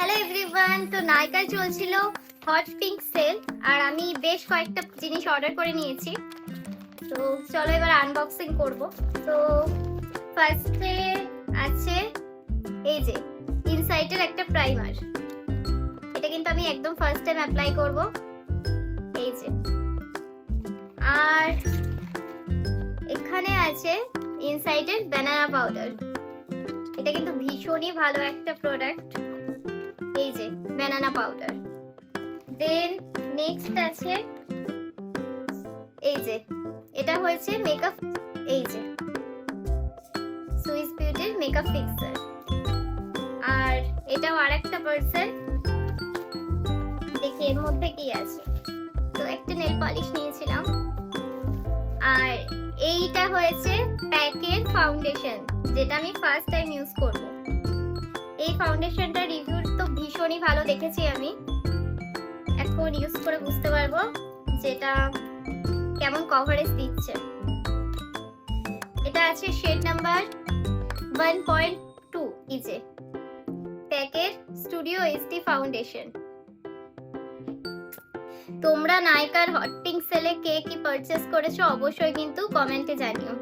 Hello everyone, তো নাইকার চলছিল hot pink sell আর আমি বেশ কয়েকটা জিনিস অর্ডার করে নিয়েছি। তো চলো এবার আনবক্সিং করব। তো ফার্স্টে আছে এই যে ইনসাইটের একটা প্রাইমার। এটা কিন্তু আমি একদম ফার্স্ট টাইম অ্যাপ্লাই করব, এই যে। আর এখানে আছে ইনসাইটের ব্যানানা পাউডার। এটা কিন্তু ভীষণই ভালো একটা প্রোডাক্ট, এই যে ব্যানানা পাউডার। দেন নেক্সট আছে এই যে, এটা হয়েছে মেকআপ, এই যে সুইস বিউটির মেকআপ ফিক্সার। আর এটাও আরেকটা পার্সেল, দেখি এর মধ্যে কি আছে। তো একটা নেল পলিশ নিয়েছিলাম। আর এইটা হয়েছে প্যাকের ফাউন্ডেশন, যেটা আমি ফার্স্ট টাইম ইউজ করব। এই ফাউন্ডেশনটা রিভিউ তো ভীষণই ভালো দেখেছি আমি, এখন ইউজ করে বুঝতে পারবো যেটা কেমন কভারেজ দিচ্ছে। এটা আছে শেড নাম্বার 1.2, এই যে প্যাকের স্টুডিও এইচডি ফাউন্ডেশন। তোমরা নাইকার হট পিঙ্ক সেলে কে কি পারচেজ করেছো অবশ্যই কিন্তু কমেন্টে জানিও।